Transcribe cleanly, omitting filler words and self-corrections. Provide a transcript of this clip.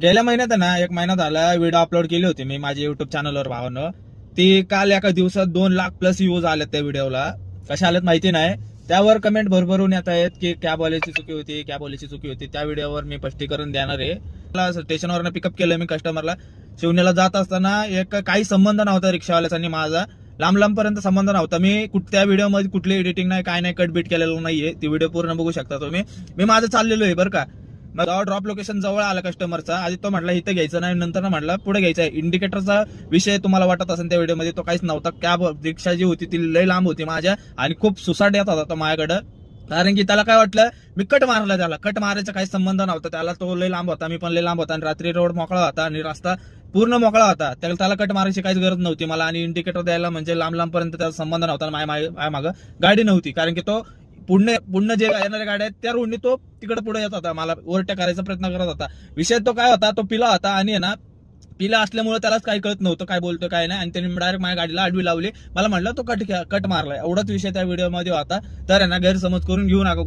गेल्या महिन्यात ना 1 महिना झाला व्हिडिओ अपलोड केली होती मी माझ्या युट्यूब चॅनलवर भावानं. ती काल एका दिवसात 2 लाख प्लस व्ह्यूज आलेत त्या व्हिडिओला. कशा आलेत माहिती नाही. त्यावर कमेंट भरभरून येत आहेत की क्या बोलायची चुकी होती, क्या बोलायची चुकी होती. त्या व्हिडिओवर मी स्पष्टीकरण देणार आहे. स्टेशनवरनं पिकअप केलं मी कस्टमरला. शिवनेला जात असताना काही संबंध नव्हता रिक्षावाल्याचा आणि माझा. लांब पर्यंत संबंध नव्हता. मी त्या व्हिडिओमध्ये कुठली एडिटिंग नाही, काय नाही, कटबीट केलेलं नाहीये. ती व्हिडिओ पूर्ण बघू शकता तुम्ही. मी माझं चाललेलो आहे बरं का. मग जेव्हा ड्रॉप लोकेशन जवळ आला कस्टमरचा, आधी तो म्हटला इथं घ्यायचं नाही, नंतर म्हटला पुढे घ्यायचं आहे. इंडिकेटरचा विषय तुम्हाला वाटत असेल त्या व्हिडिओमध्ये, तो काहीच नव्हता. कॅब रिक्षा जी होती ती लय लांब होती माझ्या आणि खूप सुसाट येत होता तो माझ्याकडं. कारण की त्याला काय वाटलं मी कट मारला. त्याला कट मारायचा काही संबंध नव्हता. त्याला तो लय लांब होता, मी पण लय लांब होता आणि रात्री रोड मोकळा होता आणि रस्ता पूर्ण मोकळा होता. त्याला कट मारायची काहीच गरज नव्हती मला. आणि इंडिकेटर द्यायला म्हणजे लांब पर्यंत त्याचा संबंध नव्हता. माझ्या मागं गाडी नव्हती. कारण की तो पुढे जे येणाऱ्या गाड्या आहेत त्या रोडनी तो तिकडे पुढे येत होता. मला ओव्हरटेक करायचा प्रयत्न करत होता. विषय तो काय होता, तो पिला होता आणि ना पिला असल्यामुळे त्यालाच काही कळत नव्हतं काय बोलतो काय नाही. आणि त्यांनी डायरेक्ट माझ्या गाडीला आडवी लावली. मला म्हटलं तो कट मारलाय. एवढाच विषय त्या व्हिडिओमध्ये होता. तर ना गैरसमज करून घेऊ नका.